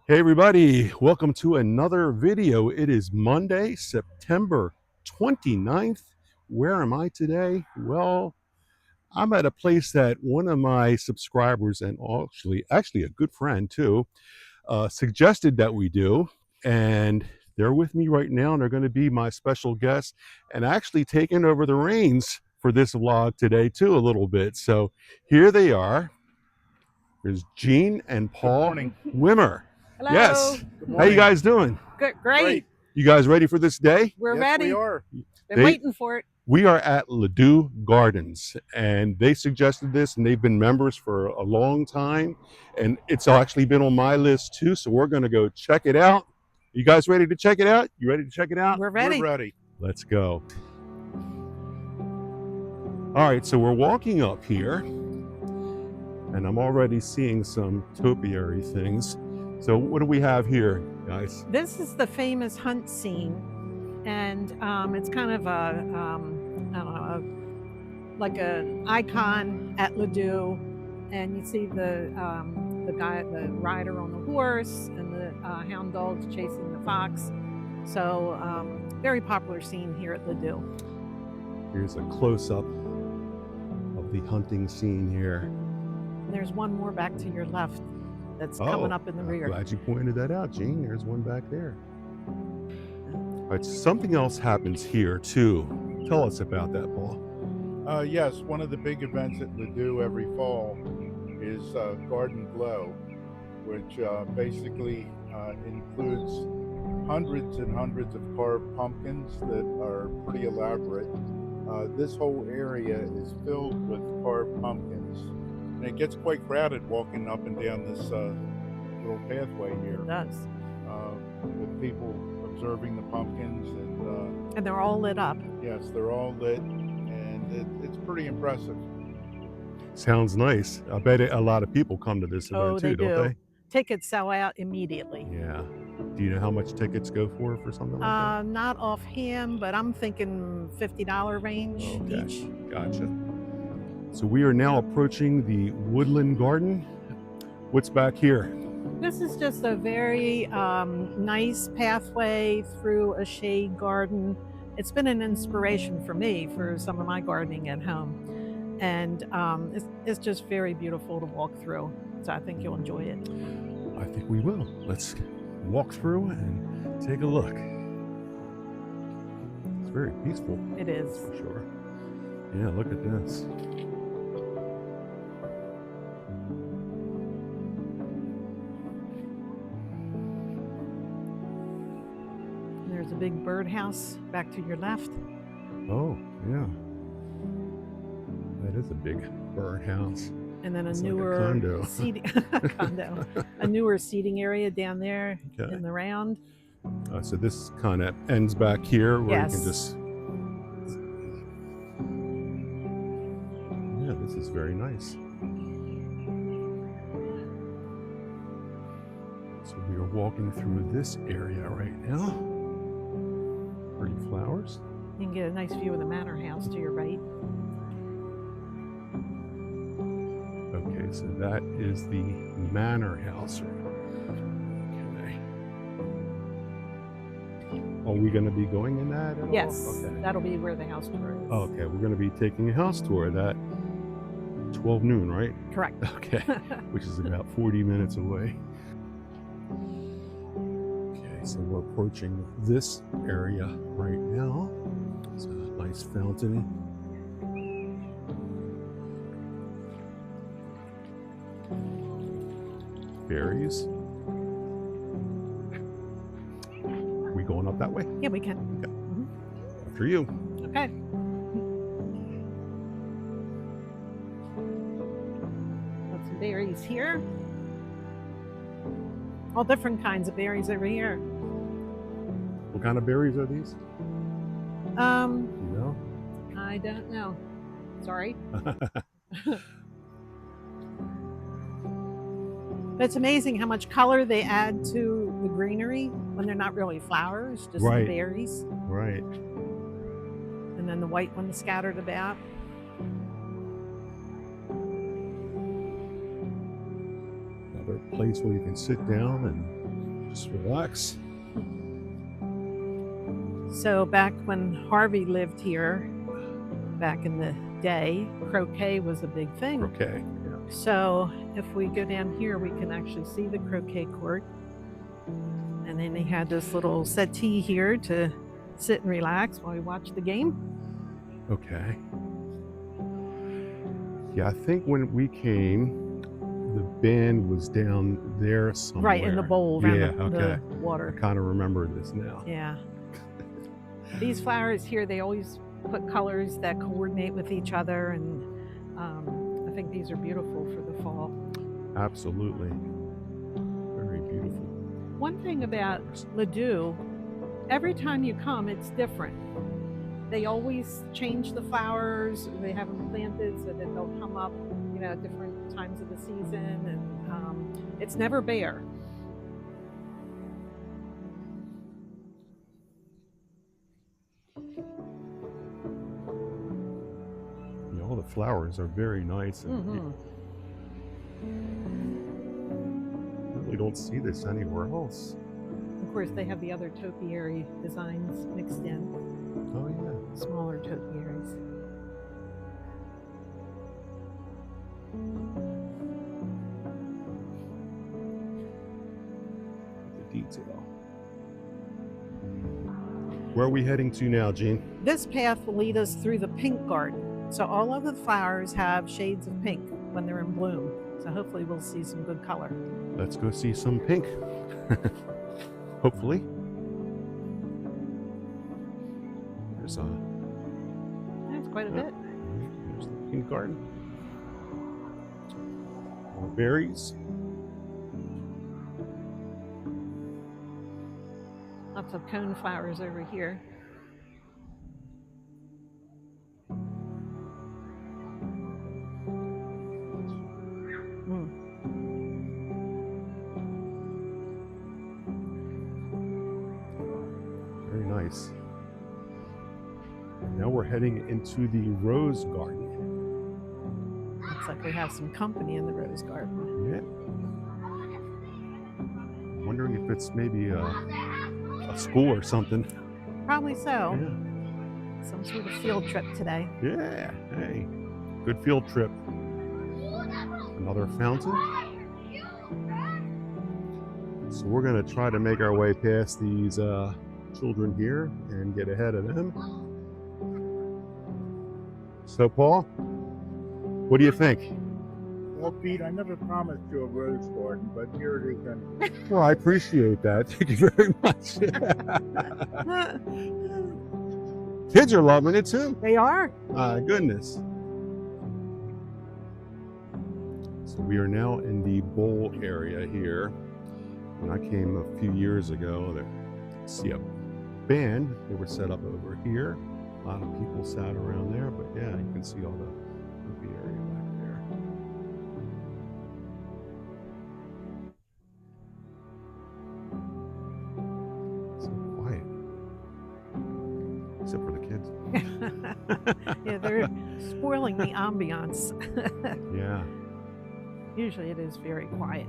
Hey everybody, welcome to another video. It is Monday, September 29th. Where am I today? Well, I'm at a place that one of my subscribers and actually a good friend too, suggested that we do. And they're with me right now and they're going to be my special guests and actually taking over the reins for this vlog today too a little bit. So here they are. There's Gene and Paul Wimmer. Hello. Yes. How you guys doing? Good, great. You guys ready for this day? We're Yes, ready. we are. Been waiting for it. We are at Ladew Gardens, and they suggested this, and they've been members for a long time, and it's actually been on my list too. So we're going to go check it out. You guys ready to check it out? You ready to check it out? We're ready. We're ready. Let's go. All right, so we're walking up here. And I'm already seeing some topiary things. So what do we have here, guys? This is the famous hunt scene, and it's kind of a, I don't know, like an icon at Ladew, and you see the rider on the horse, and the hound dogs chasing the fox. So very popular scene here at Ladew. Here's a close-up of the hunting scene here. There's one more back to your left that's coming up in the rear. I'm glad you pointed that out, Gene. There's one back there. All right, something else happens here too. Tell us about that, Paul. Yes, one of the big events at Ladew every fall is Garden Glow, which basically includes hundreds and hundreds of carved pumpkins that are pretty elaborate. This whole area is filled with carved pumpkins. And it gets quite crowded walking up and down this little pathway here. It does. With people observing the pumpkins. And they're all lit up. Yes, they're all lit, and it's pretty impressive. Sounds nice. I bet a lot of people come to this event too, don't they? Tickets sell out immediately. Yeah. Do you know how much tickets go for something like that? Not offhand, but I'm thinking $50 range each. Gotcha. So we are now approaching the woodland garden. What's back here? This is just a very nice pathway through a shade garden. It's been an inspiration for me for some of my gardening at home. And it's just very beautiful to walk through. So I think you'll enjoy it. I think we will. Let's walk through and take a look. It's very peaceful. It is. For sure. Yeah, look at this. There's a big birdhouse back to your left. Oh, yeah. That is a big birdhouse. And then a it's newer like a condo. A newer seating area down there in the round. So this kind of ends back here where you can just... Yeah, this is very nice. So we are walking through this area right now. Pretty flowers. You can get a nice view of the Manor house to your right. Okay, so that is the Manor house. Okay. Are we going to be going in that at all? Yes, okay. That'll be where the house tour is. Okay, we're going to be taking a house tour at 12 noon, right? Correct. Okay, which is about 40 minutes away. Okay, so we're approaching this area right now. It's a nice fountain. Berries. Are we going up that way? Yeah, we can. Okay. Mm-hmm. After you. Okay. Got some berries here. All different kinds of berries over here. What kind of berries are these? You know? I don't know. Sorry. But it's amazing how much color they add to the greenery when they're not really flowers, just the berries. Right. And then the white ones scattered about. Another place where you can sit down and Just relax. So back when Harvey lived here, back in the day, croquet was a big thing. Okay. Yeah. So if we go down here, we can actually see the croquet court. And then they had this little settee here to sit and relax while we watch the game. Okay. Yeah, I think when we came, the band was down there somewhere. Right in the bowl around Yeah, the okay. water. I kind of remember this now. Yeah. These flowers here, they always put colors that coordinate with each other, and I think these are beautiful for the fall. Absolutely. Very beautiful. One thing about Ladew, every time you come, it's different. They always change the flowers. They have them planted so that they'll come up, at different times of the season, and it's never bare. All the flowers are very nice, and Mm-hmm. you really don't see this anywhere else. Of course, they have the other topiary designs mixed in, Oh yeah. smaller topiaries. The detail. Where are we heading to now, Jean? This path will lead us through the pink garden. So all of the flowers have shades of pink when they're in bloom. So hopefully we'll see some good color. Let's go see some pink. Hopefully. There's That's quite a bit. There's the pink garden. More berries. Lots of cone flowers over here. Very nice. And now we're heading into the rose garden. Looks like we have some company in the rose garden. Yeah. I'm wondering if it's maybe a school or something. Probably so. Yeah. Some sort of field trip today. Yeah. Hey, good field trip. Another fountain. So we're gonna try to make our way past these children here and get ahead of them. So Paul, what do you think? Well, Pete, I never promised you a rose garden, but here it is. Well, I appreciate that. Thank you very much. Kids are loving it too. They are. Goodness. So we are now in the bowl area here. When I came a few years ago, there, see a band. They were set up over here. A lot of people sat around there, but yeah, you can see all the movie area back there. So quiet, except for the kids. Yeah, they're spoiling the ambiance. Yeah. Usually it is very quiet.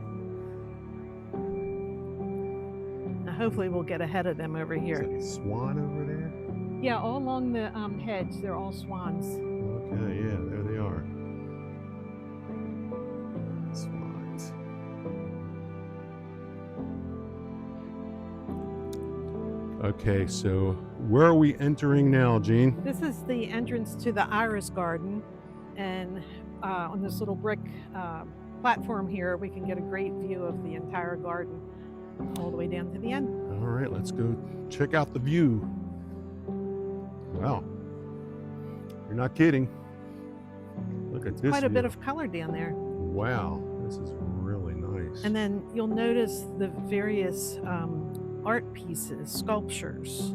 Now hopefully we'll get ahead of them over Is here. that a swan over there? Yeah, all along the hedge, they're all swans. Okay, yeah, there they are. Swans. Okay, so where are we entering now, Jean? This is the entrance to the iris garden, and on this little brick platform here, we can get a great view of the entire garden all the way down to the end. All right, let's go check out the view. Wow, you're not kidding. Look at this. Quite a bit view. of color down there. Wow, this is really nice. And then you'll notice the various art pieces, sculptures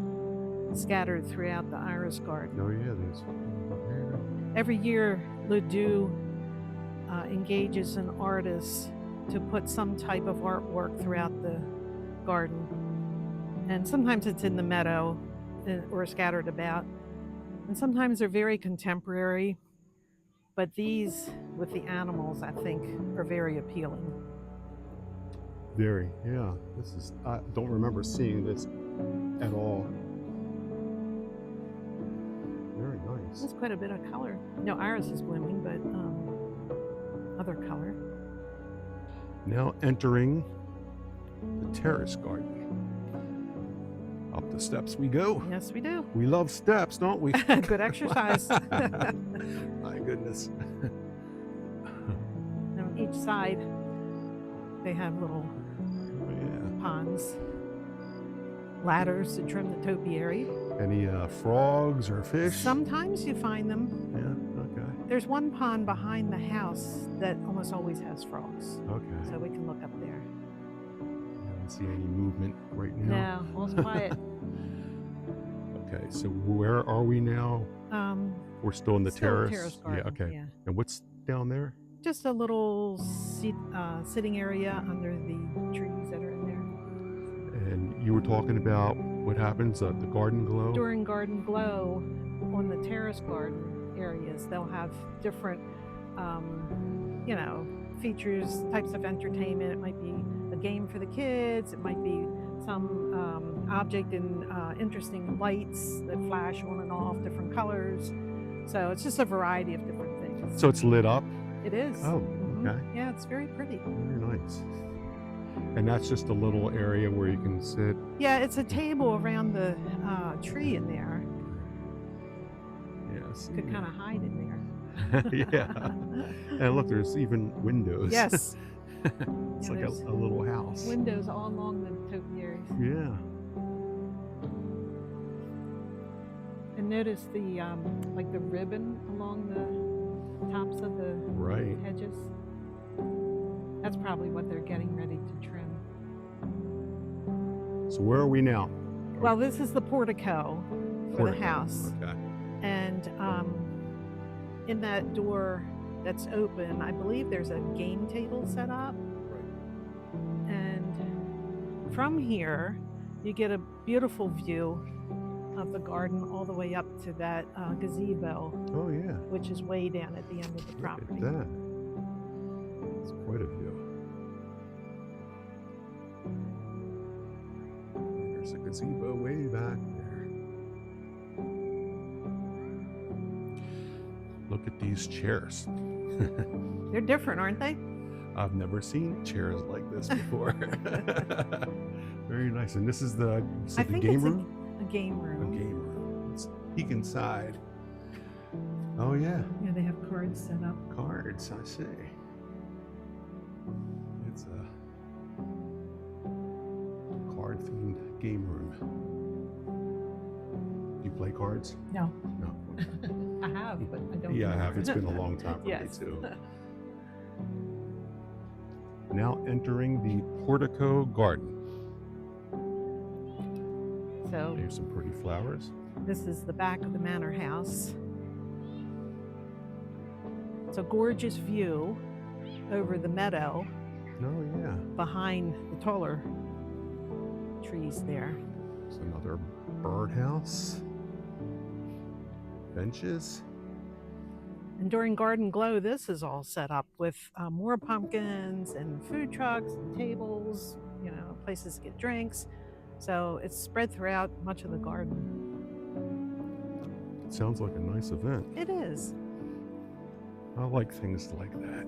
scattered throughout the iris garden. Oh yeah, there's one up here. Every year, Ladew engages an artist to put some type of artwork throughout the garden. And sometimes it's in the meadow or scattered about. And sometimes they're very contemporary, but these with the animals, I think, are very appealing. Very, yeah. This is, I don't remember seeing this at all. Very nice. There's quite a bit of color. No, iris is blooming, but other color. Now entering the terrace garden. Up the steps we go. Yes, we do. We love steps, don't we? Good exercise. My goodness. On each side, they have little ponds, ladders to trim the topiary. Any frogs or fish? Sometimes you find them. Yeah, okay. There's one pond behind the house that almost always has frogs. Okay. So we can look up there. I don't see any movement right now. No, all's quiet. Okay, so where are we now? We're still in the Still terrace? garden. Yeah, okay. Yeah. And what's down there? Just a little sitting area under the trees that are in there. And you were talking about what happens at the garden glow? During garden glow, on the terrace garden areas, they'll have different, features, types of entertainment. It might be a game for the kids. It might be some object in interesting lights that flash on and off, different colors. So it's just a variety of different things. So it's lit up? It is. Oh, okay. Yeah, it's very pretty. Very nice. And that's just a little area where you can sit? Yeah, it's a table around the tree in there. Yes. Could kind of hide in there. Yeah. And look, there's even windows. Yes. It's Yeah, like there's a little house. windows all along the topiaries. Yeah. And notice the like the ribbon along the tops of the Right. hedges. That's probably what they're getting ready to trim. So where are we now? Well, this is the portico for Portico. the house. Okay. And in that door that's open, I believe there's a game table set up. And from here, you get a beautiful view of the garden all the way up to that gazebo, Oh yeah. which is way down at the end of the Look property. at that. It's quite a view. There's a gazebo way back there. Look at these chairs. They're different, aren't they? I've never seen chairs like this before. Very nice. And this is the, I the think game it's room? a game A room. game room. Let's peek inside. Oh yeah. Yeah, they have cards set up. Cards, I see. It's a card-themed game room. Do you play cards? No, No. I have, but I don't. Yeah, I have. remember. It's been a long time for Yes. me too. Now entering the portico garden. So There's some pretty flowers. this is the back of the manor house. It's a gorgeous view over the meadow Oh yeah. behind the taller trees there. There's another birdhouse. Benches. And during Garden Glow, this is all set up with more pumpkins and food trucks and tables, places to get drinks. So it's spread throughout much of the garden. It sounds like a nice event. It is. I like things like that.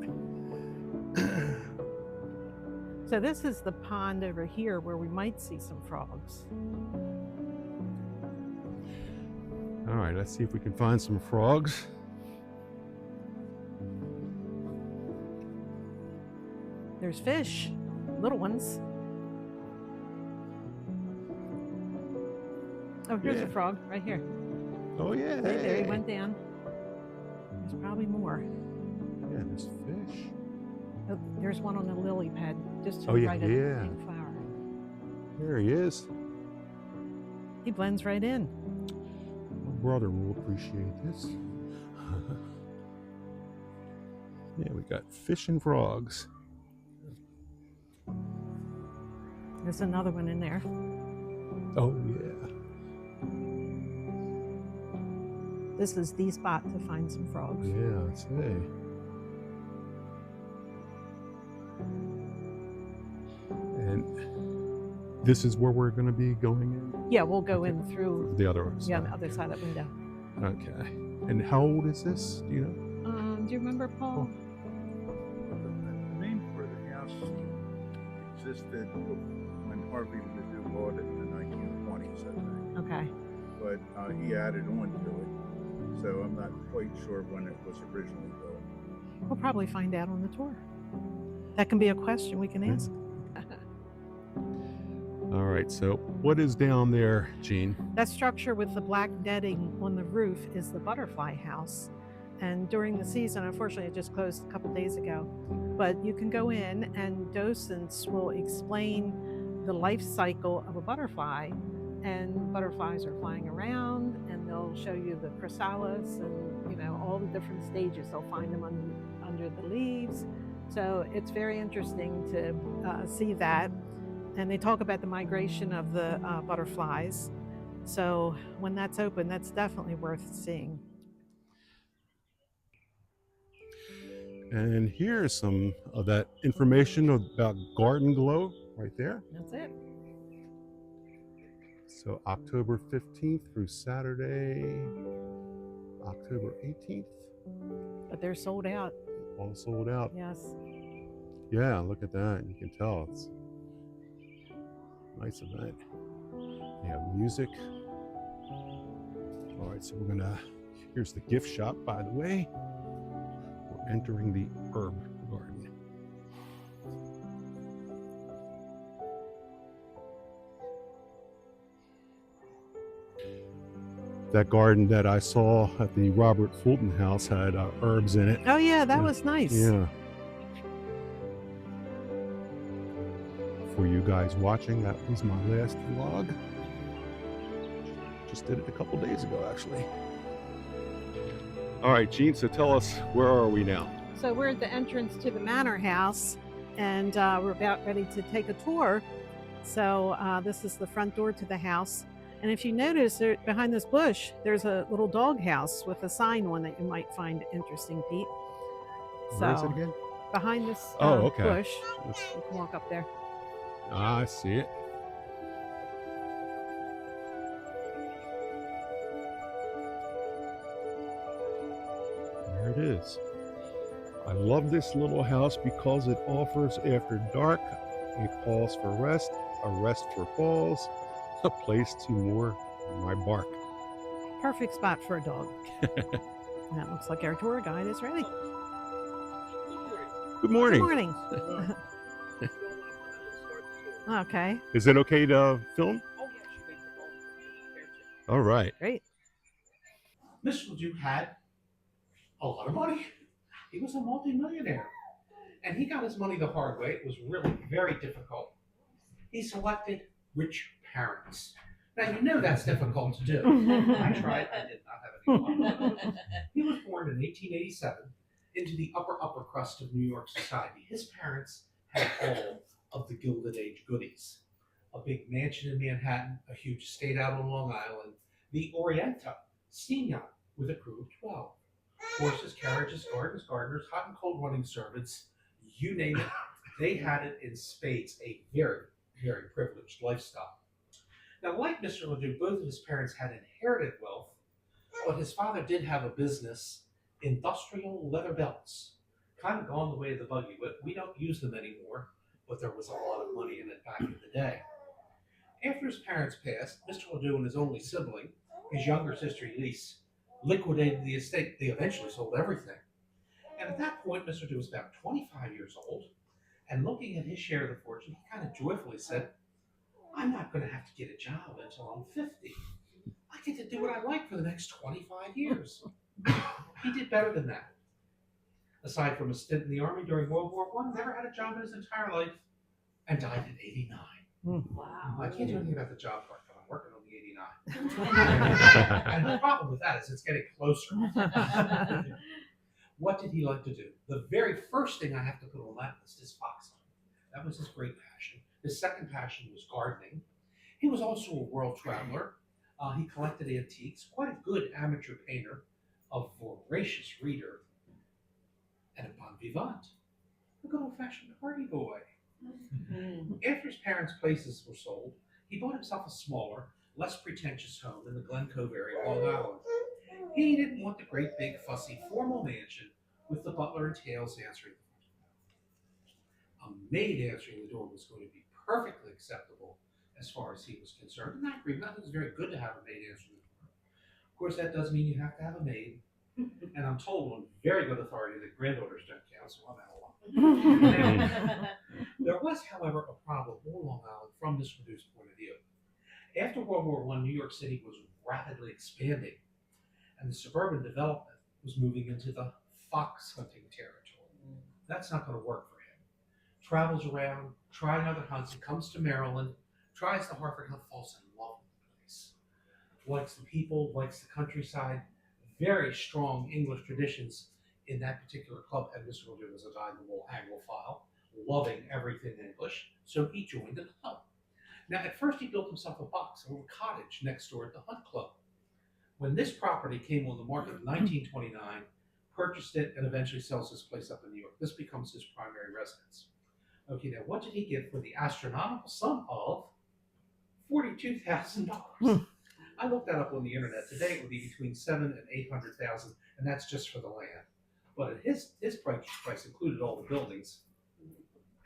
So this is the pond over here where we might see some frogs. All right, let's see if we can find some frogs. There's fish, little ones. Oh, here's Yeah. a frog right here. Oh yeah. There he went down. There's probably more. Yeah, there's fish. Oh, there's one on the lily pad, just to Oh, the yeah, right of yeah. the pink flower. There he is. He blends right in. My brother will appreciate this. Yeah, we got fish and frogs. There's another one in there. Oh yeah. This is the spot to find some frogs. Yeah, I see. This is where we're going to be going in? Yeah, we'll go in through The other side. on the other side of that window. Okay. And how old is this? Do you know? Do you remember, Paul? The name for the house existed when Harvey Ladew bought it in the 1920s, I think. Okay. But he added on to it, so I'm not quite sure when it was originally built. We'll probably find out on the tour. That can be a question we can ask. All right, so what is down there, Jean? That structure with the black netting on the roof is the butterfly house. And during the season, unfortunately, it just closed a couple days ago, but you can go in and docents will explain the life cycle of a butterfly. And butterflies are flying around, and they'll show you the chrysalis and, you know, all the different stages. They'll find them under the leaves. So it's very interesting to see that. And they talk about the migration of the butterflies. So when that's open, that's definitely worth seeing. And here's some of that information about Garden Glow right there. That's it. So October 15th through Saturday, October 18th. But they're sold out. All sold out. Yes. Yeah, look at that. You can tell it's a nice event. They have music. All right, so we're gonna, here's the gift shop, by the way. We're entering the herb garden. That garden that I saw at the Robert Fulton house had herbs in it. Oh yeah, that was nice. Yeah. For you guys watching, that was my last vlog. Just did it a couple days ago, actually. All right, Jean, so tell us, where are we now? So we're at the entrance to the Manor house, and we're about ready to take a tour. So this is the front door to the house. And if you notice, behind this bush, there's a little dog house with a sign on that you might find interesting, Pete. Where is it again? Behind this okay. bush, you can walk up there. I see it. There it is. I love this little house because it offers, after dark, a pause for rest, a rest for paws, a place to moor my bark. Perfect spot for a dog. That looks like our tour guide is ready. Good morning. Good morning. Okay. Is it okay to film? All right. Great. Mr. Ladew had a lot of money. He was a multimillionaire. And he got his money the hard way. It was really very difficult. He selected rich parents. Now, you know that's difficult to do. I tried. I did not have any luck. He was born in 1887 into the upper crust of New York society. His parents had all of the Gilded Age goodies. A big mansion in Manhattan, a huge estate out on Long Island, the Orienta steam yacht with a crew of 12. Horses, carriages, gardens, gardeners, hot and cold running servants, you name it, they had it in spades. A very, very privileged lifestyle. Now, like Mr. Ladew, both of his parents had inherited wealth, but his father did have a business, industrial leather belts. Kind of gone the way of the buggy whip. We don't use them anymore, but there was a lot of money in it back in the day. After his parents passed, Mr. Ladew and his only sibling, his younger sister Elise, liquidated the estate. They eventually sold everything. And at that point, Mr. Ladew was about 25 years old, and looking at his share of the fortune, he kind of joyfully said, I'm not going to have to get a job until I'm 50. I get to do what I like for the next 25 years. He did better than that. Aside from a stint in the Army during World War I, never had a job in his entire life, and died at 89. Wow. I can't do anything about the job part, but I'm working on the 89. And the problem with that is it's getting closer. What did he like to do? The very first thing I have to put on that list is fox hunting. That was his great passion. His second passion was gardening. He was also a world traveler. He collected antiques, quite a good amateur painter, a voracious reader, and a bon vivant, a good old-fashioned party boy. After his parents' places were sold, he bought himself a smaller, less pretentious home in the Glen Cove area of Long Island. He didn't want the great big fussy formal mansion with the butler and tails answering the phone. A maid answering the door was going to be perfectly acceptable as far as he was concerned, and I agree. That was very good to have a maid answering the door. Of course, that does mean you have to have a maid, and I'm told on very good authority that granddaughters don't count, so I'm out of luck. There was, however, a problem on Long Island from Mr. Ladew's point of view. After World War I, New York City was rapidly expanding, and the suburban development was moving into the fox hunting territory. That's not going to work for him. Travels around, trying other hunts, he comes to Maryland, tries the Hartford Hunt, falls in love with the place. Likes the people, likes the countryside, very strong English traditions in that particular club, and Mr. Ladew was a dyed-in-the-wool Anglophile, loving everything English, so he joined the club. Now, at first he built himself a box, a little cottage next door at the Hunt Club. When this property came on the market in 1929, purchased it and eventually sells this place up in New York. This becomes his primary residence. Okay, now what did he get for the astronomical sum of $42,000? I looked that up on the internet. Today it would be between $700,000 and $800,000, and that's just for the land. But his price included all the buildings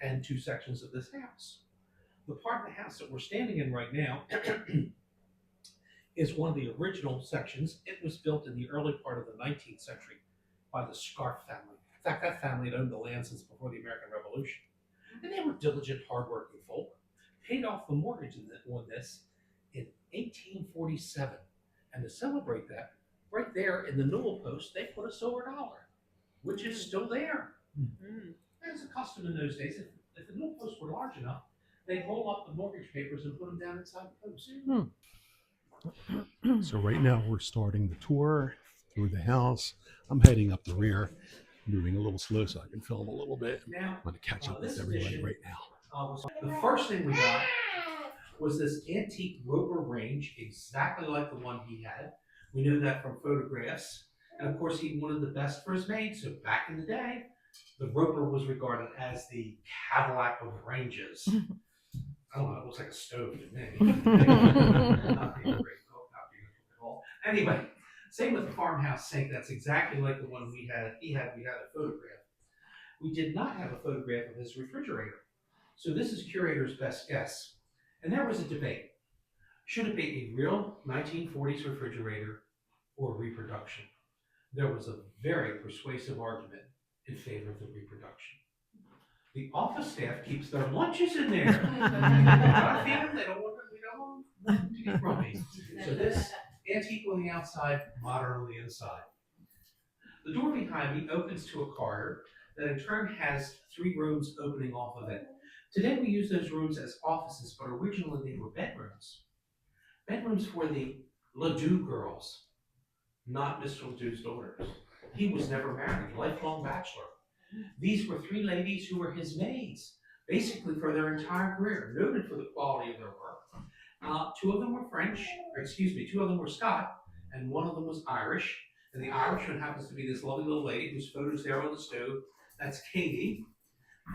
and 2 sections of this house. The part of the house that we're standing in right now is one of the original sections. It was built in the early part of the 19th century by the Scarf family. In fact, that family had owned the land since before the American Revolution. And they were diligent, hardworking folk. Paid off the mortgage on this in 1847. And to celebrate that, right there in the newel post, they put a silver dollar, which is still there. As a custom in those days, if the newel posts were large enough, they'd roll up the mortgage papers and put them down inside the post. So right now we're starting the tour through the house. I'm heading up the rear, moving a little slow so I can film a little bit. Now, I'm going to catch up with everybody right now. The first thing we got was this antique Roper range, exactly like the one he had. We knew that from photographs. And of course, he wanted the best for his maid. So back in the day, the Roper was regarded as the Cadillac of ranges. I don't know, it looks like a stove to me. Not being a great cook, not being a cook at all. Anyway, same with the farmhouse sink. That's exactly like the one we had. We had a photograph. We did not have a photograph of his refrigerator. So this is curator's best guess. And there was a debate. Should it be a real 1940s refrigerator or reproduction? There was a very persuasive argument in favor of the reproduction. The office staff keeps their lunches in there. They don't want to get grumpy. So this, antique on the outside, modern on the inside. The door behind me opens to a corridor that in turn has 3 rooms opening off of it. Today we use those rooms as offices, but originally they were bedrooms. Bedrooms for the Ladew girls, not Mr. Ladew's daughters. He was never married, lifelong bachelor. These were 3 ladies who were his maids, basically for their entire career, noted for the quality of their work. 2 of them were French, 2 of them were Scot, and 1 of them was Irish. And the Irish one happens to be this lovely little lady whose photo's there on the stove. That's Katie.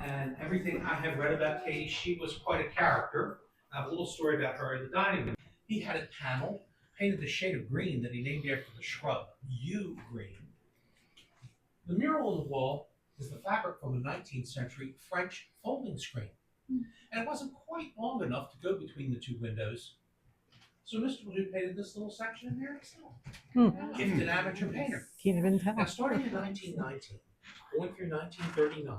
And everything I have read about Katie, she was quite a character. I have a little story about her in the dining room. He had it paneled, painted the shade of green that he named after the shrub, yew green. The mural on the wall is the fabric from a 19th century French folding screen. And it wasn't quite long enough to go between the 2 windows. So Mr. Ladew painted this little section in there himself. Gifted amateur painter. Can't even tell. Now, starting in 1919, going through 1939,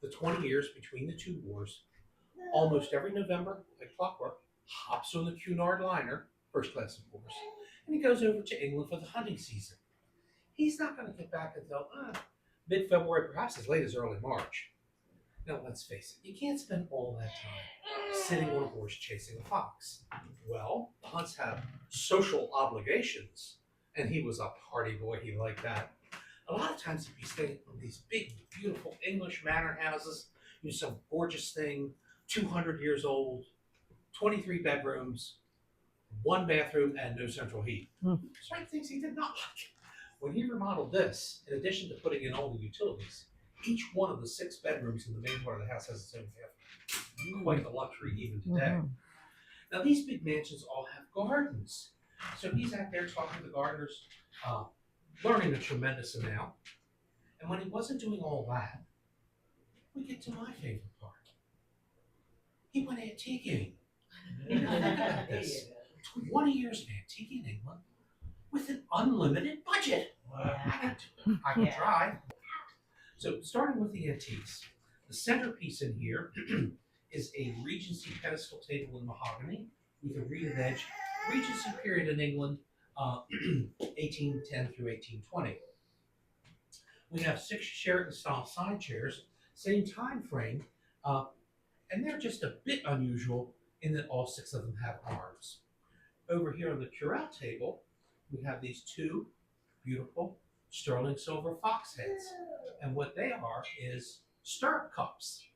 the 20 years between the 2 wars, almost every November, like clockwork, hops on the Cunard liner, first class of course, and he goes over to England for the hunting season. He's not going to get back until mid-February, perhaps as late as early March. Now, let's face it, you can't spend all that time sitting on a horse chasing a fox. Well, the hunts have social obligations, and he was a party boy. He liked that. A lot of times he'd be staying in these big, beautiful English manor houses, some gorgeous thing, 200 years old, 23 bedrooms, 1 bathroom, and no central heat. Certain things he did not like. When he remodeled this, in addition to putting in all the utilities, each one of the 6 bedrooms in the main part of the house has its own bathroom. quite the luxury even today. Now these big mansions all have gardens. So he's out there talking to the gardeners, learning a tremendous amount. And when he wasn't doing all that, we get to my favorite part. He went antiquing. Think about this. 20 years of antique in England with an unlimited budget. I can try. So starting with the antiques, the centerpiece in here is a Regency pedestal table in mahogany with a reeded edge. Regency period in England, 1810 through 1820. We have 6 Sheraton-style side chairs, same time frame, and they're just a bit unusual in that all 6 of them have arms. Over here on the Curel table, we have these 2 beautiful sterling silver fox heads. And what they are is stirrup cups.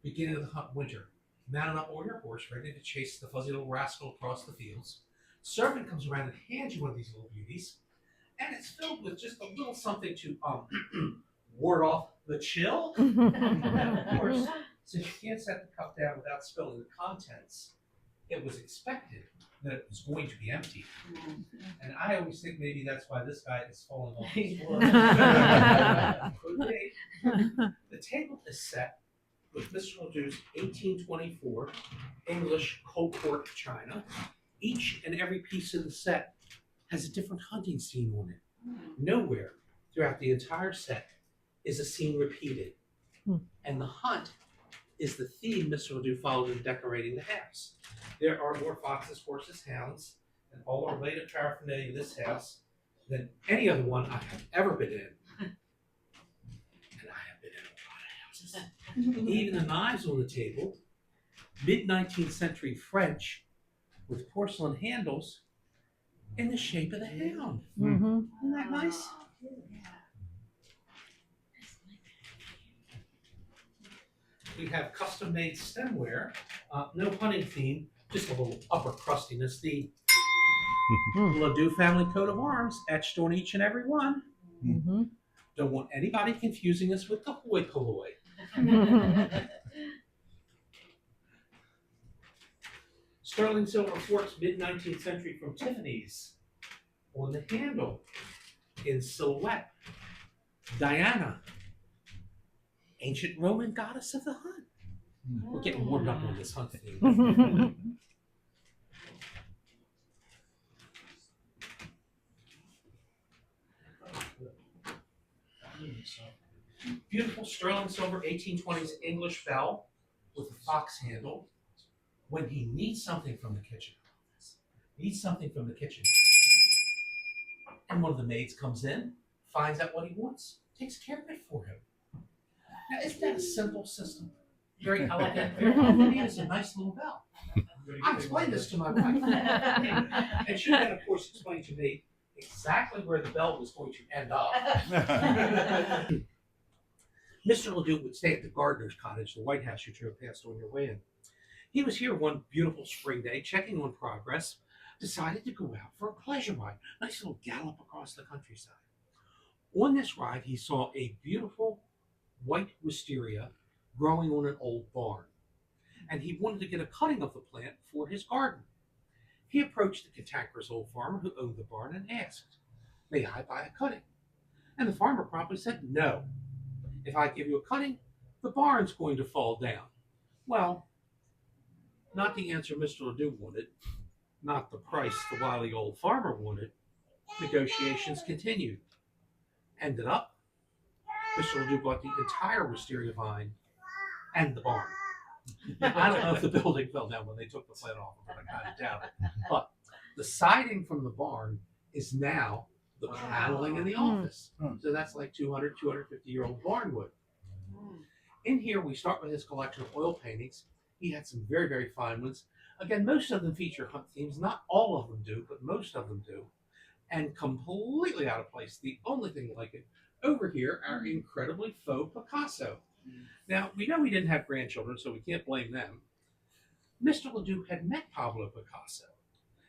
Beginning of the hunt winter, mounted up on your horse, ready to chase the fuzzy little rascal across the fields. Servant comes around and hands you one of these little beauties, and it's filled with just a little something to ward off the chill. And of course, since you can't set the cup down without spilling the contents, it was expected that it was going to be empty. And I always think maybe that's why this guy is falling off his floor. The table is set with Mr. Ladew's 1824 English Court china. Each and every piece of the set has a different hunting scene on it. Nowhere throughout the entire set is a scene repeated. And the hunt is the theme Mr. Ladew followed in decorating the house. There are more foxes, horses, hounds, and all our related paraphernalia in this house than any other one I have ever been in. And I have been in a lot of houses. Even the knives on the table, mid-19th century French, with porcelain handles in the shape of the hound. Isn't that nice? We have custom-made stemware, no hunting theme, just a little upper crustiness. The Ladew family coat of arms etched on each and every one. Don't want anybody confusing us with the hoi polloi. Sterling silver forks, mid-19th century from Tiffany's. On the handle, in silhouette, Diana, ancient Roman goddess of the hunt. We're getting warmed up on this hunt theme. Beautiful sterling silver 1820s English bell with a fox handle. When he needs something from the kitchen, and one of the maids comes in, finds out what he wants, takes care of it for him. Now, isn't that a simple system? Very elegant, very elegant. It's a nice little bell. I explained this to my wife, and she then, of course, explained to me exactly where the bell was going to end up. Mr. Ladew would stay at the gardener's cottage, the White House you drove past on your way in. He was here one beautiful spring day, checking on progress, decided to go out for a pleasure ride, nice little gallop across the countryside. On this ride, he saw a beautiful white wisteria growing on an old barn, and he wanted to get a cutting of the plant for his garden. He approached the cantankerous old farmer who owned the barn and asked, "May I buy a cutting?" And the farmer promptly said, "No. If I give you a cutting, the barn's going to fall down." Well, not the answer Mr. Ladew wanted, not the price the wily old farmer wanted. Negotiations continued. Ended up, Mr. Ladew bought the entire wisteria vine and the barn. I don't know if the building fell down when they took the plant off of it. I kind of doubt it. But the siding from the barn is now the paneling in the office. So that's like 200, 250-year-old barn wood. In here, we start with his collection of oil paintings. He had some very, very fine ones. Again, most of them feature hunt themes. Not all of them do, but most of them do. And completely out of place. The only thing like it over here are incredibly faux Picasso. Now, we know he didn't have grandchildren, so we can't blame them. Mr. Ladew had met Pablo Picasso,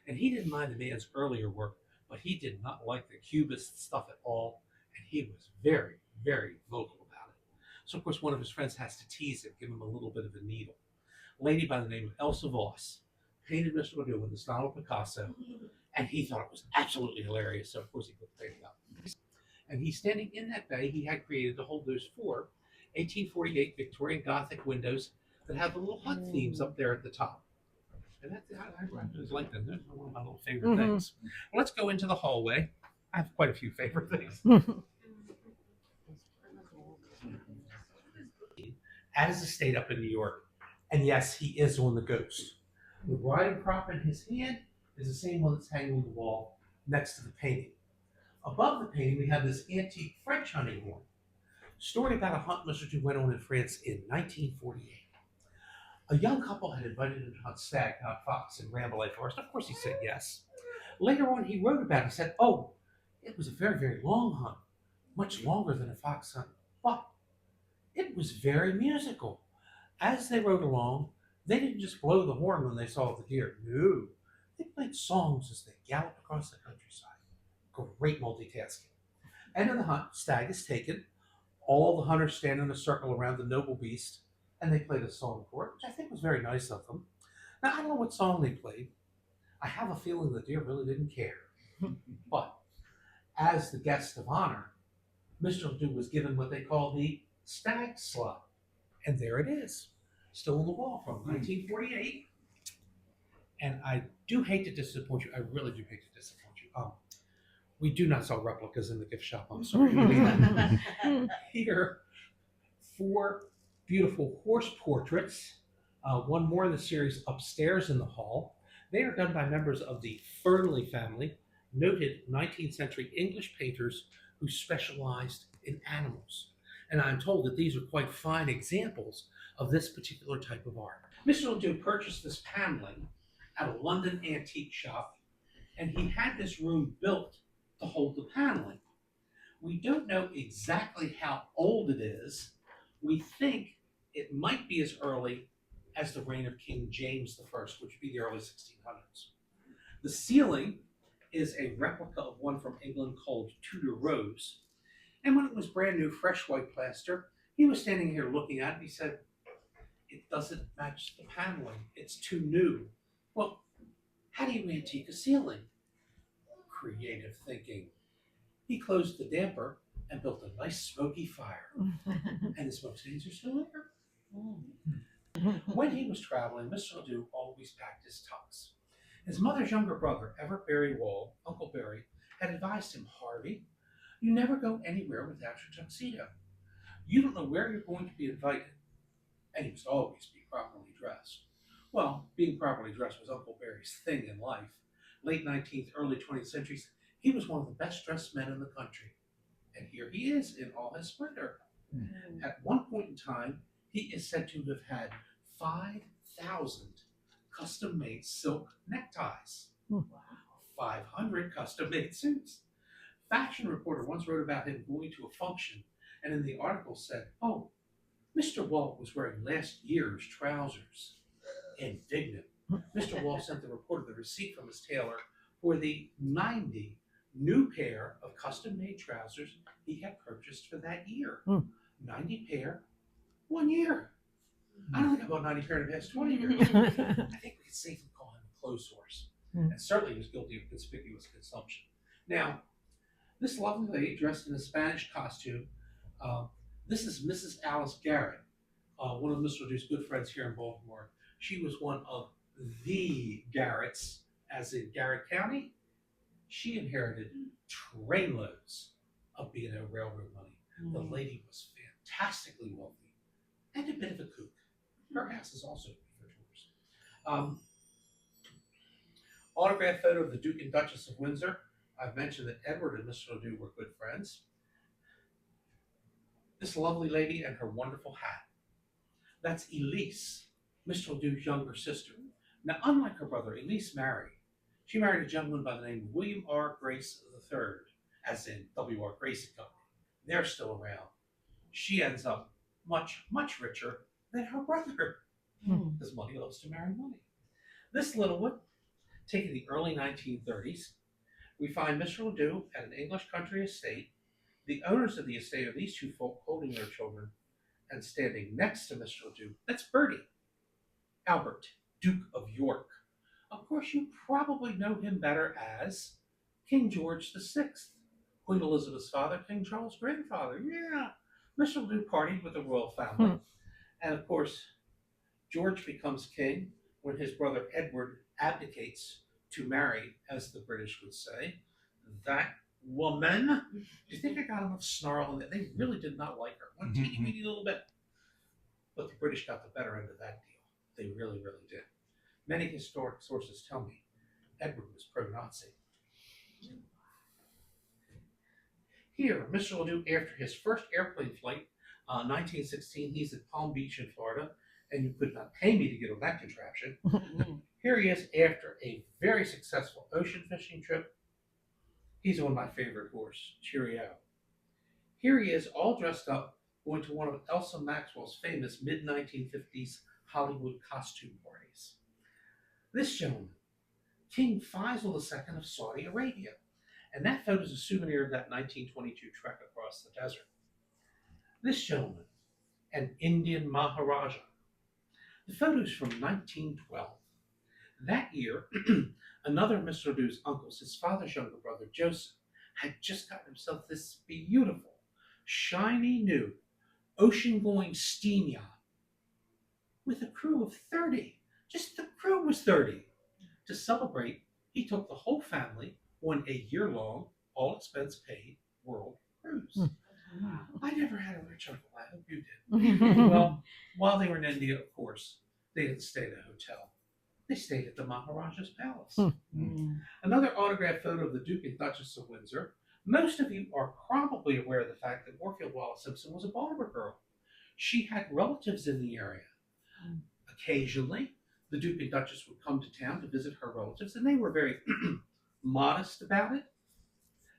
and he didn't mind the man's earlier work, but he did not like the Cubist stuff at all, and he was very, very vocal about it. So, of course, one of his friends has to tease him, give him a little bit of a needle. lady by the name of Elsa Voss painted Mr. Ladew in the style of Picasso, and he thought it was absolutely hilarious. So of course he put the painting up. And he's standing in that bay he had created to hold those four 1848 Victorian Gothic windows that have the little hut themes up there at the top. And that's I really like them. They're one of my little favorite things. Well, let's go into the hallway. I have quite a few favorite things. At his estate up in New York. And yes, he is on the ghost. The riding crop in his hand is the same one that's hanging on the wall next to the painting. Above the painting, we have this antique French hunting horn. Story about a hunt Mr. Du went on in France in 1948. A young couple had invited him to hunt stag, not fox, in Ramblay Forest. Of course, he said yes. Later on, he wrote about it. He said, "Oh, it was a very, very long hunt, much longer than a fox hunt, but it was very musical. As they rode along, they didn't just blow the horn when they saw the deer. No, they played songs as they galloped across the countryside. Great multitasking. End of the hunt, stag is taken. All the hunters stand in a circle around the noble beast, and they played a song for it, which I think was very nice of them. Now, I don't know what song they played. I have a feeling the deer really didn't care. But as the guest of honor, Mr. Ladew was given what they call the stag slot. And there it is, still on the wall from 1948. And I do hate to disappoint you. I really do hate to disappoint you. We do not sell replicas in the gift shop. I'm sorry. Here, 4 beautiful horse portraits. One more in the series upstairs in the hall. They are done by members of the Fernley family, noted 19th century English painters who specialized in animals. And I'm told that these are quite fine examples of this particular type of art. Mr. Ladew purchased this paneling at a London antique shop, and he had this room built to hold the paneling. We don't know exactly how old it is. We think it might be as early as the reign of King James I, which would be the early 1600s. The ceiling is a replica of one from England called Tudor Rose. And when it was brand new, fresh white plaster, he was standing here looking at it and he said, "It doesn't match the paneling. It's too new." Well, how do you antique a ceiling? Creative thinking. He closed the damper and built a nice smoky fire. And the smoke stains are still there. When he was traveling, Mr. Ladew always packed his tux. His mother's younger brother, Everett Barry Wall, Uncle Barry, had advised him, "Harvey, you never go anywhere without your tuxedo. You don't know where you're going to be invited." And he must always be properly dressed. Well, being properly dressed was Uncle Barry's thing in life. Late 19th, early 20th centuries, he was one of the best dressed men in the country. And here he is in all his splendor. At one point in time, he is said to have had 5,000 custom-made silk neckties, 500 custom-made suits. Fashion Reporter once wrote about him going to a function, and in the article said, "Oh, Mr. Walt was wearing last year's trousers." Indignant, Mr. Walt sent the reporter the receipt from his tailor for the 90 new pair of custom-made trousers he had purchased for that year. 90 pair, 1 year. I don't think I bought 90 pair in the past 20 years. I think we could safely call him a clothes horse. And certainly he was guilty of conspicuous consumption. Now, this lovely lady dressed in a Spanish costume, this is Mrs. Alice Garrett, one of Mr. Ladew's good friends here in Baltimore. She was one of the Garretts, as in Garrett County. She inherited trainloads of B&O Railroad money. The lady was fantastically wealthy and a bit of a kook. Her house is also for tours. Autograph photo of the Duke and Duchess of Windsor. I've mentioned that Edward and Mr. Ladew were good friends. This lovely lady and her wonderful hat. That's Elise, Mr. Ladew's younger sister. Now, unlike her brother, Elise married. She married a gentleman by the name of William R. Grace III, as in W.R. Grace and Company. They're still around. She ends up much, much richer than her brother, because money loves to marry money. This little one, taken in the early 1930s, we find Mr. Ladew at an English country estate. The owners of the estate are these two folk holding their children, and standing next to Mr. Ladew, that's Bertie. Albert, Duke of York. Of course, you probably know him better as King George VI, Queen Elizabeth's father, King Charles' grandfather. Yeah, Mr. Ladew partied with the royal family. And of course, George becomes king when his brother Edward abdicates to marry, as the British would say, that woman. Do you think I got enough snarl in that? They really did not like her. One teeny weeny little bit. But the British got the better end of that deal. They really, really did. Many historic sources tell me Edward was pro-Nazi. Here, Mr. Ladew, after his first airplane flight, 1916, he's at Palm Beach in Florida, and you could not pay me to get on that contraption. Here he is after a very successful ocean fishing trip. He's on my favorite horse, Cheerio. Here he is, all dressed up, going to one of Elsa Maxwell's famous mid-1950s Hollywood costume parties. This gentleman, King Faisal II of Saudi Arabia. And that photo is a souvenir of that 1922 trek across the desert. This gentleman, an Indian Maharaja. The photo's from 1912. That year, another of Mr. Ladew's uncles, his father's younger brother, Joseph, had just gotten himself this beautiful, shiny new, ocean-going steam yacht with a crew of 30. Just the crew was 30. To celebrate, he took the whole family on a year-long, all-expense-paid world cruise. I never had a rich uncle. I hope you did. Well, while they were in India, of course, they didn't stay at a hotel. They stayed at the Maharaja's palace. Another autographed photo of the Duke and Duchess of Windsor. Most of you are probably aware of the fact that Warfield Wallace Simpson was a Baltimore girl. She had relatives in the area. Occasionally, the Duke and Duchess would come to town to visit her relatives, and they were very modest about it.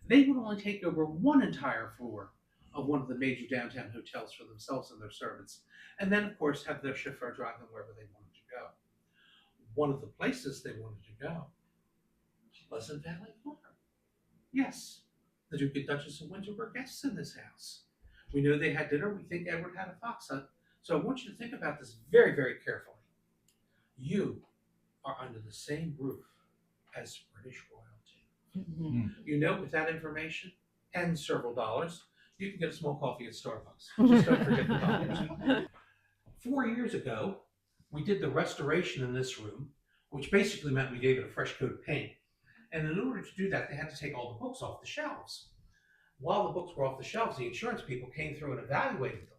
They would only take over one entire floor of one of the major downtown hotels for themselves and their servants, and then, of course, have their chauffeur drive them wherever they wanted to go. One of the places they wanted to go was Pleasant Valley Farm. Yes, the Duke and Duchess of Windsor were guests in this house. We know they had dinner. We think Edward had a fox hunt. So I want you to think about this very, very carefully. You are under the same roof as British royalty. You know, with that information and several dollars, you can get a small coffee at Starbucks. Just don't forget the dollars. 4 years ago, we did the restoration in this room, which basically meant we gave it a fresh coat of paint. And in order to do that, they had to take all the books off the shelves. While the books were off the shelves, the insurance people came through and evaluated them.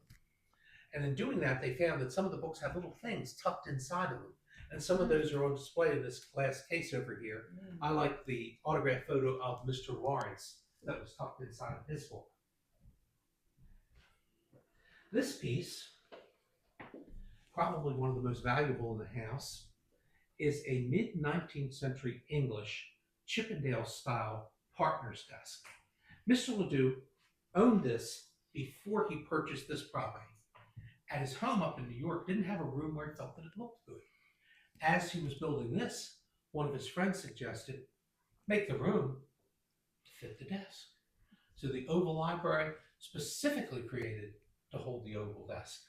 And in doing that, they found that some of the books had little things tucked inside of them. And some of those are on display in this glass case over here. I like the autographed photo of Mr. Lawrence that was tucked inside of his book. This piece, probably one of the most valuable in the house, is a mid-19th century English Chippendale-style partner's desk. Mr. Ladew owned this before he purchased this property. At his home up in New York, didn't have a room where he felt that it looked good. As he was building this, one of his friends suggested, make the room fit the desk. So the Oval Library specifically created to hold the Oval desk.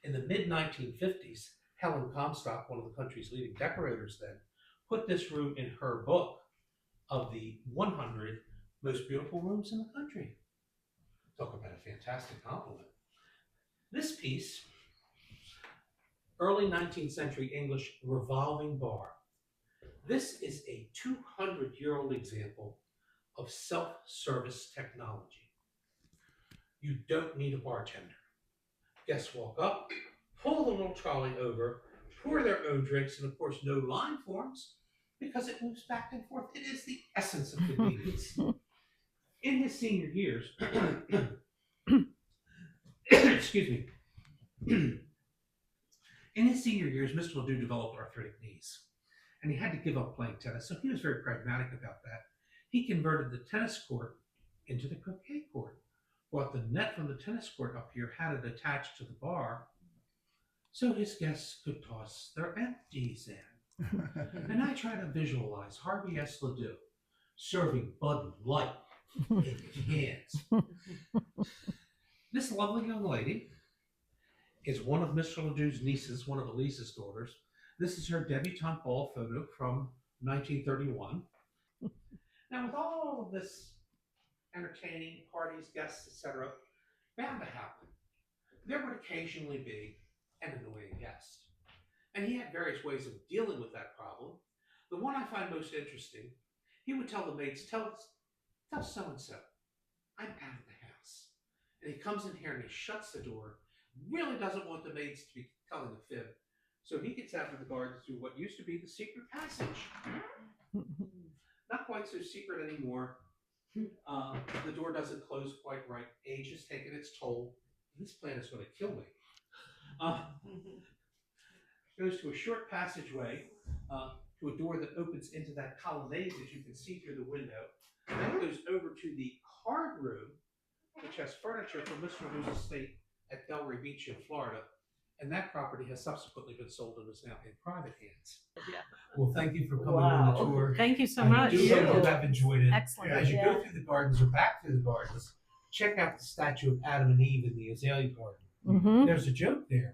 In the mid-1950s, Helen Comstock, one of the country's leading decorators then, put this room in her book of the 100 most beautiful rooms in the country. Talk about a fantastic compliment. This piece, early 19th century English revolving bar. This is a 200-year-old example of self-service technology. You don't need a bartender. Guests walk up, pull the little trolley over, pour their own drinks, and of course no line forms because it moves back and forth. It is the essence of convenience. In his senior years, excuse me, in his senior years, Mr. Ladew developed arthritic knees, and he had to give up playing tennis, so he was very pragmatic about that. He converted the tennis court into the croquet court, brought the net from the tennis court up here, had it attached to the bar, so his guests could toss their empties in. And I try to visualize Harvey S. Ladew serving Bud Light in cans. This lovely young lady is one of Mr. Ladew's nieces, one of Elise's daughters. This is her debutante ball photo from 1931. Now, with all of this entertaining, parties, guests, etc., bound to happen, there would occasionally be an annoying guest. And he had various ways of dealing with that problem. The one I find most interesting, he would tell the maids, tell so-and-so, I'm out of the house. And he comes in here and he shuts the door, really doesn't want the maids to be telling a fib. So he gets out of the garden through what used to be the secret passage. Not quite so secret anymore. The door doesn't close quite right. Age has taken its toll. This plant is going to kill me. Goes to a short passageway to a door that opens into that colonnade that you can see through the window. That goes over to the card room, which has furniture from Mr. Lew's estate at Delray Beach in Florida. And that property has subsequently been sold and is now in private hands. Yeah. Well, thank you for coming on the tour. Thank you so much. I do hope you have enjoyed it. Excellent. As you go through the gardens or back through the gardens, check out the statue of Adam and Eve in the azalea garden. Mm-hmm. There's a joke there,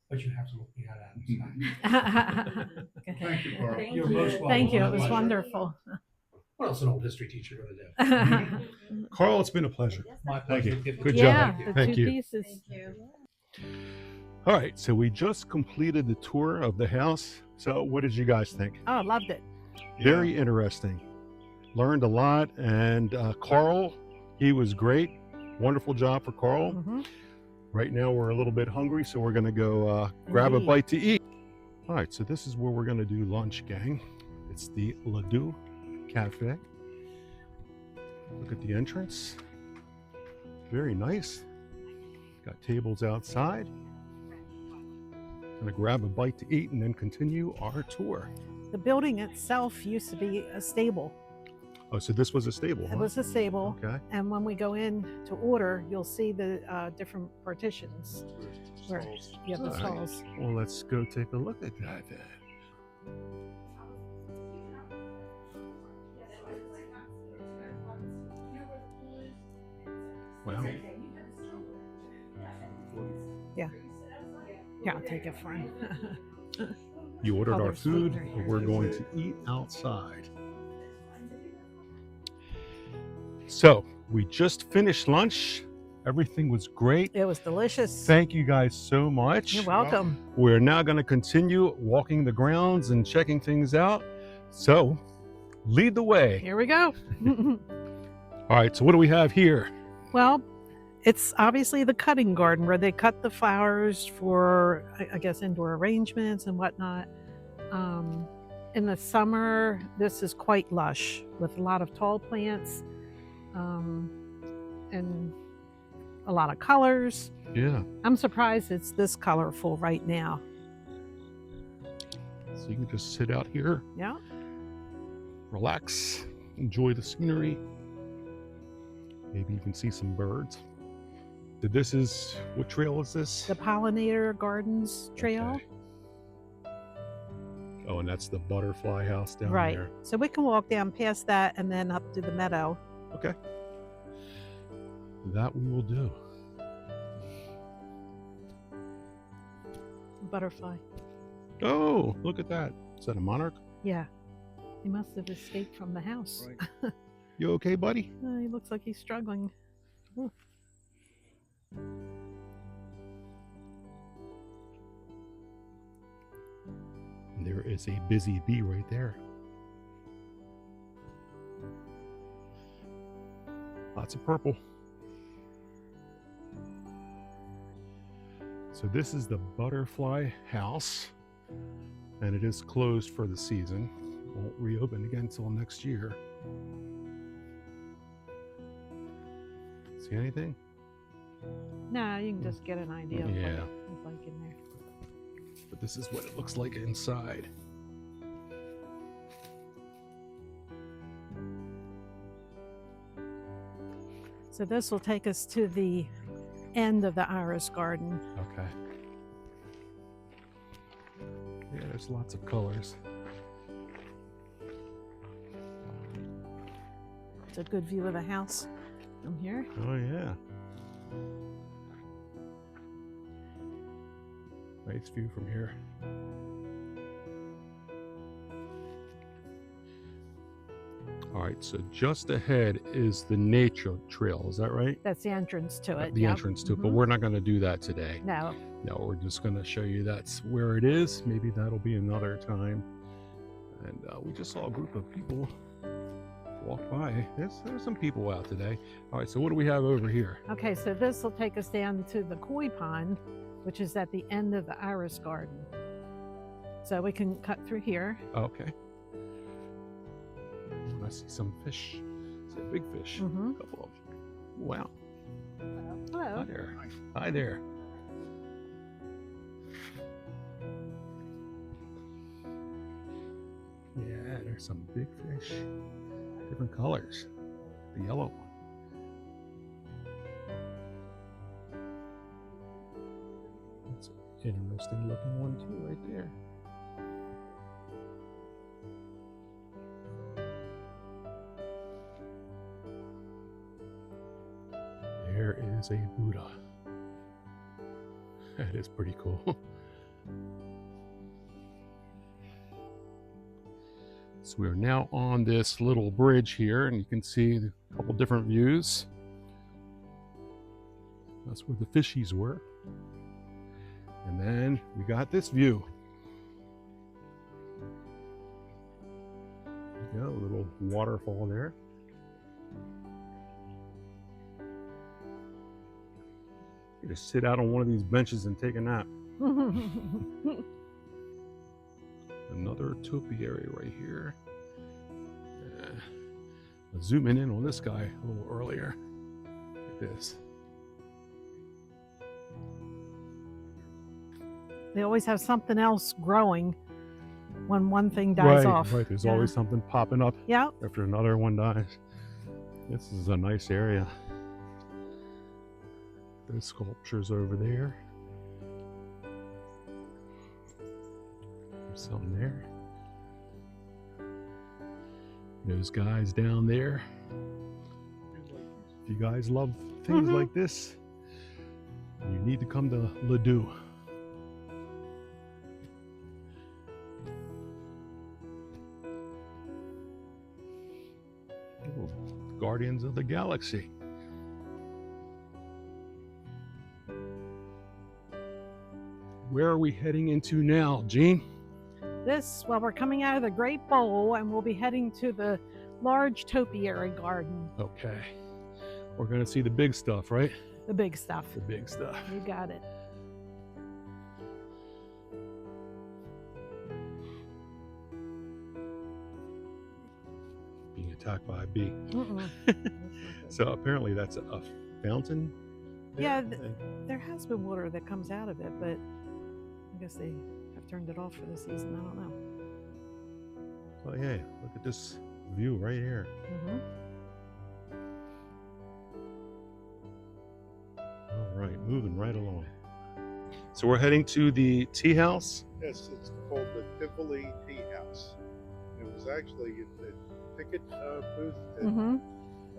but you have to look behind Adam's back. Thank you, Carl. You're most welcome. Thank you. It was Pleasure. wonderful. What else an old history teacher going to do? Carl, it's been a pleasure. My Thank pleasure. you. Good Good Yeah, job. the Thank two you. pieces. All right, so we just completed the tour of the house. So what did you guys think? Oh, loved it. Very interesting. Learned a lot. And Carl, he was great. Wonderful job for Carl. Mm-hmm. Right now we're a little bit hungry, so we're going to go grab a Indeed. bite to eat. All right, so this is where we're going to do lunch, gang. It's the Ladew Cafe. Look at the entrance. Very nice. Got tables outside. Gonna grab a bite to eat and then continue our tour. The building itself used to be a stable. Oh, so this was a stable, It huh? was a stable. Okay. And when we go in to order, you'll see the different partitions where you have the All right. stalls. Well, let's go take a look at that then. Well, Yeah, I'll take it for him. you ordered our Colors, food, sweetener. but we're going to eat outside. So, we just finished lunch. Everything was great. It was delicious. Thank you guys so much. You're welcome. We're now going to continue walking the grounds and checking things out. So, lead the way. Here we go. All right, so what do we have here? Well, it's obviously the cutting garden where they cut the flowers for, I guess, indoor arrangements and whatnot. In the summer, this is quite lush with a lot of tall plants and a lot of colors. Yeah. I'm surprised it's this colorful right now. So you can just sit out here, Yeah. relax, enjoy the scenery. Maybe you can see some birds. What trail is this? The Pollinator Gardens Trail. Okay. Oh, and that's the butterfly house down Right. there. So we can walk down past that and then up to the meadow. Okay. That we will do. Butterfly. Oh, look at that. Is that a monarch? Yeah. He must have escaped from the house. You okay, buddy? He looks like he's struggling. Ooh. There is a busy bee right there. Lots of purple. So this is the butterfly house, and it is closed for the season. Won't reopen again until next year. See anything? No, you can just get an idea of Yeah. what it's like in there. But this is what it looks like inside. So this will take us to the end of the iris garden. Okay. Yeah, there's lots of colors. It's a good view of the house from here. Oh, yeah. Nice view from here. All right, so just ahead is the nature trail. Is that right? That's the entrance to it. The yep. entrance to it, but Mhm. we're not going to do that today. No. No, we're just going to show you that's where it is. Maybe that'll be another time. And we just saw a group of people walk by. There's some people out today. All right, so what do we have over here? Okay, so this will take us down to the koi pond, which is at the end of the iris garden. So we can cut through here. Okay. I see some fish. See a big fish. Mm-hmm. A couple of them. Wow. Hello. Hi there. Hi there. Yeah, there's some big fish. Different colors. The yellow one. That's an interesting looking one too, right there. There is a Buddha. That is pretty cool. So we are now on this little bridge here, and you can see a couple different views. That's where the fishies were. And then we got this view. There you go, a little waterfall there. You just sit out on one of these benches and take a nap. Another topiary right here. Zooming in on this guy a little earlier. Like this. They always have something else growing when one thing dies off. Right, there's Yeah. always something popping up Yeah. after another one dies. This is a nice area. There's sculptures over there. There's something there. Those guys down there. If you guys love things like this, you need to come to Ladew. Oh, Guardians of the Galaxy. Where are we heading into now, Gene? Well, we're coming out of the Great Bowl and we'll be heading to the large topiary garden. Okay. We're going to see the big stuff, right? The big stuff. The big stuff. You got it. Being attacked by a bee. Mm-mm. So apparently that's a fountain. Yeah, there? there has been water that comes out of it, but I guess they have turned it off for the season. I don't know. Oh, hey, look at this view right here. Mm-hmm. All right, moving right along. So we're heading to the tea house. Yes, it's called the Tivoli Tea House. It was actually a ticket booth at Mm-hmm.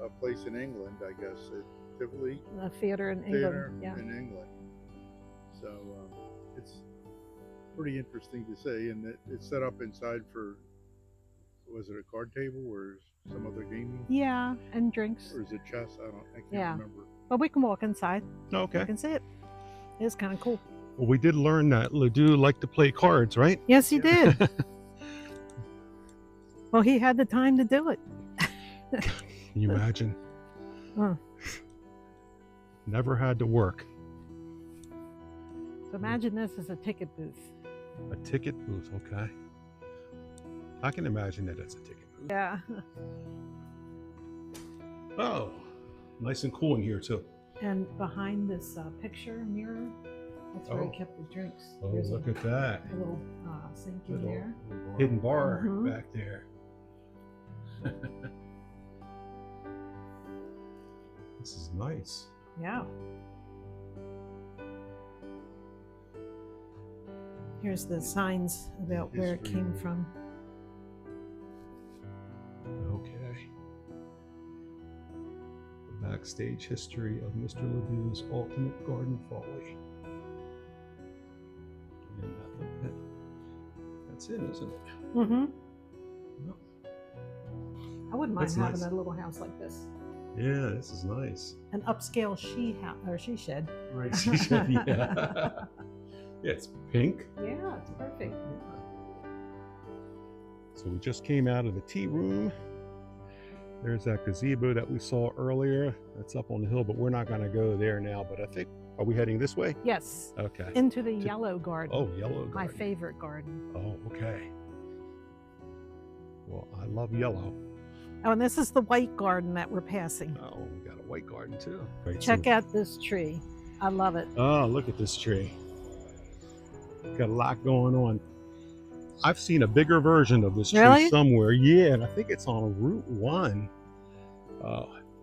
a place in England, I guess, at Tivoli A theater in Theater England. Yeah. in England. So it's pretty interesting to see, and it's set up inside for, was it a card table or some other gaming? Yeah, and drinks. Or is it chess? I can't Yeah. remember. But we can walk inside. Okay. You can see it. It's kind of cool. Well, we did learn that Ladew liked to play cards, right? Yes, he did. Well, he had the time to do it. Can you imagine? Oh. Never had to work. So imagine this as a ticket booth. A ticket booth, okay. I can imagine that it's a ticket booth. Yeah. Oh, nice and cool in here too. And behind this picture mirror, that's where Oh. he kept his drinks. Oh, There's look at that. a little sink in Little there. hidden bar Mhm. back there. This is nice. Yeah. Here's the signs about where it came History. from. Okay. The backstage history of Mr. Ladew's ultimate garden folly. And I think that's it, isn't it? Mm-hmm. I wouldn't mind That's having nice. a little house like this. Yeah, this is nice. An upscale she house or she shed. Right. Yeah. Yeah, it's pink. Yeah, it's perfect. So we just came out of the tea room. There's that gazebo that we saw earlier. That's up on the hill, but we're not going to go there now. But I think, are we heading this way? Yes. Okay. Into the yellow garden. Oh, yellow garden. My favorite garden. Oh, okay. Well, I love yellow. Oh, and this is the white garden that we're passing. Oh, we got a white garden too. Right, Check out this tree. I love it. Oh, look at this tree. Got a lot going on. I've seen a bigger version of this tree Really? somewhere. Yeah, and I think it's on Route 1,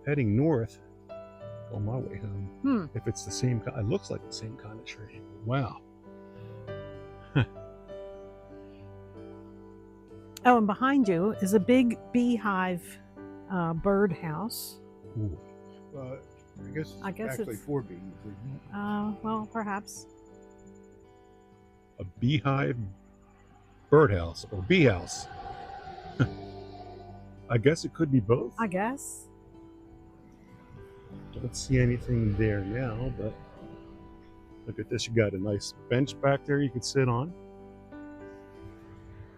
heading north on my way home. If it's the same, it looks like the same kind of tree. Wow. Oh, and behind you is a big beehive bird house. Ooh. I guess actually it's 4 bees, isn't it? Well, perhaps. A beehive birdhouse or bee house. I guess it could be both. I guess. Don't see anything there now, but look at this. You got a nice bench back there you could sit on.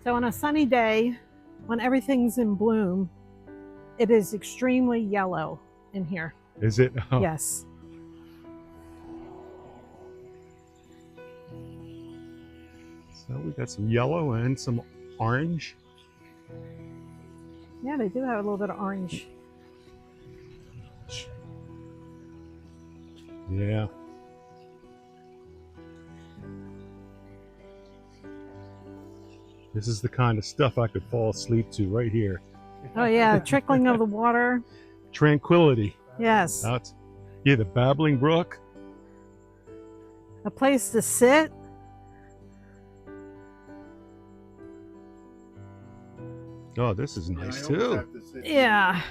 So on a sunny day, when everything's in bloom, it is extremely yellow in here. Is it? Oh. Yes. So we got some yellow and some orange. Yeah, they do have a little bit of orange. Yeah. This is the kind of stuff I could fall asleep to right here. Oh yeah, trickling of the water. Tranquility. Yes. Yeah, the babbling brook. A place to sit. Oh, this is nice I always too. have to sit Yeah.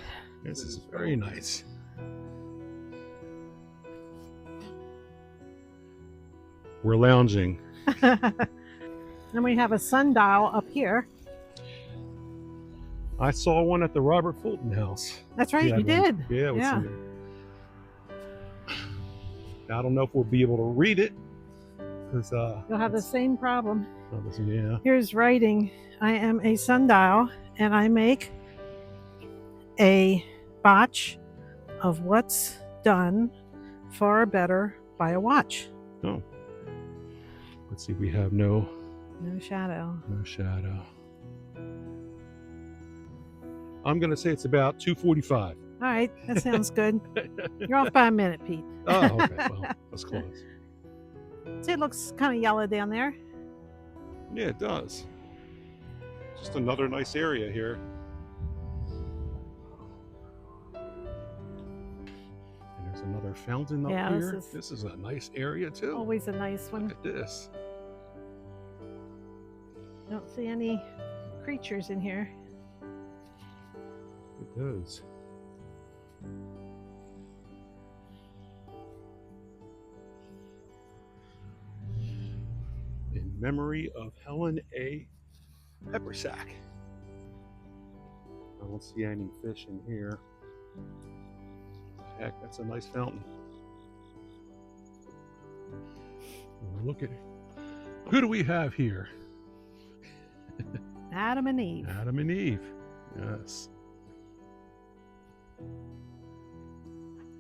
This is very nice. We're lounging. And we have a sundial up here. I saw one at the Robert Fulton house. That's right, you did. Yeah, with Yeah. some- I don't know if we'll be able to read it because You'll have the same problem. yeah. Here's writing. I am a sundial and I make a batch of what's done far better by a watch. Oh. Let's see, we have no shadow. No shadow. I'm going to say it's about 2:45. All right, that sounds good. You're off by a minute, Pete. Oh, okay. Well, that's close. See, it looks kind of yellow down there. Yeah, it does. Just another nice area here. And there's another fountain up Yeah, here. This is a nice area too. Always a nice one. Look at this. Don't see any creatures in here. It does. In memory of Helen A. Peppersack. I don't see any fish in here. Heck, that's a nice fountain. Look at it. Who do we have here? Adam and Eve. Adam and Eve. Yes.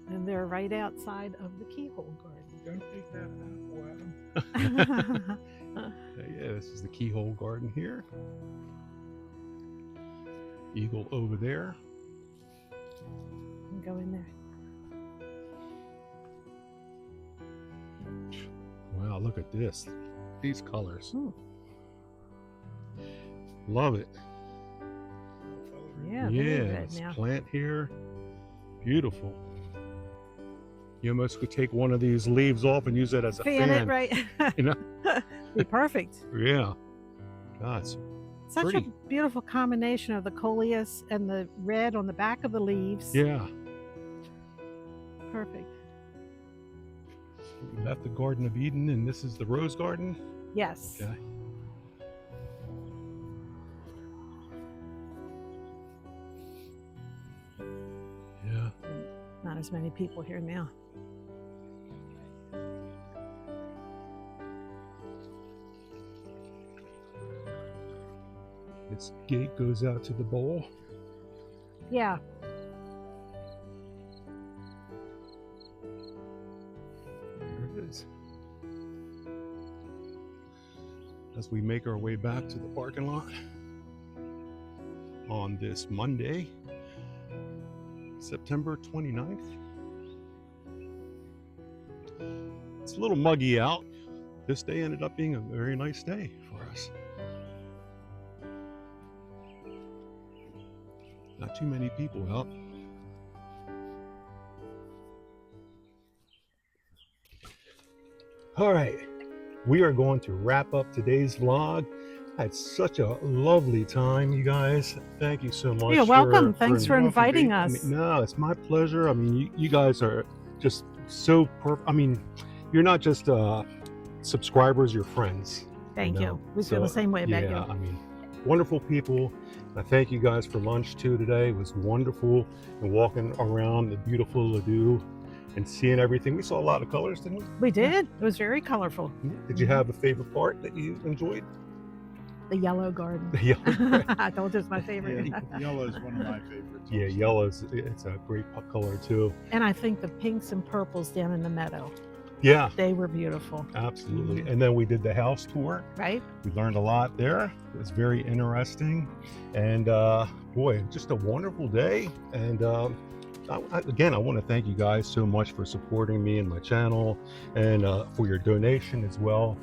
And they're right outside of the keyhole garden. Don't take that apple, Adam. Yeah, this is the keyhole garden here. Eagle over there. Go in there. Wow, look at this. These colors. Ooh. Love it. Yeah, Yeah, very good this now. plant here. Beautiful. You almost could take one of these leaves off and use it as a fan. Fan it, right? You know? Be perfect. Yeah. God, it's Such pretty. a beautiful combination of the coleus and the red on the back of the leaves. Yeah. Perfect. We left the Garden of Eden and this is the Rose Garden. Yes. Okay. as many people here now. This gate goes out to the bowl. Yeah. There it is. As we make our way back to the parking lot on this Monday, September 29th. It's a little muggy out. This day ended up being a very nice day for us. Not too many people out. All right, we are going to wrap up today's vlog. I had such a lovely time, you guys. Thank you so much. You're welcome. Thanks for welcome, inviting Pete. us. No, it's my pleasure. I mean, you guys are just so perfect. I mean, you're not just subscribers, you're friends. Thank you. know, We feel the so, same way about you. I mean, wonderful people. I thank you guys for lunch too today. It was wonderful, and walking around the beautiful Ladew and seeing everything. We saw a lot of colors, didn't we? We did. It was very colorful. Did you have a favorite part that you enjoyed? The yellow garden. The yellow. I told you it's my favorite. Yeah, yellow is one of my favorites. Yeah, also. yellow's it's a great color too. And I think the pinks and purples down in the meadow, Yeah, they were beautiful, absolutely. And then we did the house tour. right? We learned a lot there. It was very interesting, and boy, just a wonderful day. And again, I want to thank you guys so much for supporting me and my channel, and for your donation as well.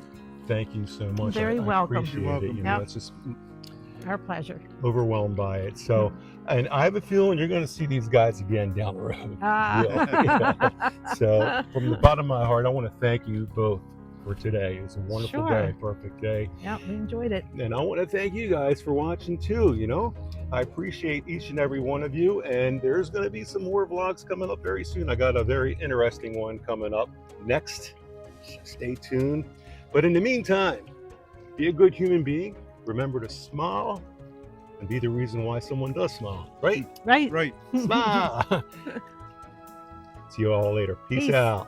Thank you so much. Very I welcome. appreciate You're it. You welcome. know, Yep. it's just Our pleasure. overwhelmed by it. So, and I have a feeling you're going to see these guys again down the road. Ah. So, from the bottom of my heart, I want to thank you both for today. It's a wonderful Sure. day, perfect day. Yeah, we enjoyed it. And I want to thank you guys for watching too. You know, I appreciate each and every one of you. And there's going to be some more vlogs coming up very soon. I got a very interesting one coming up next. Stay tuned. But in the meantime, be a good human being. Remember to smile and be the reason why someone does smile. Right? Right. Right. Smile. See you all later. Peace Peace. out.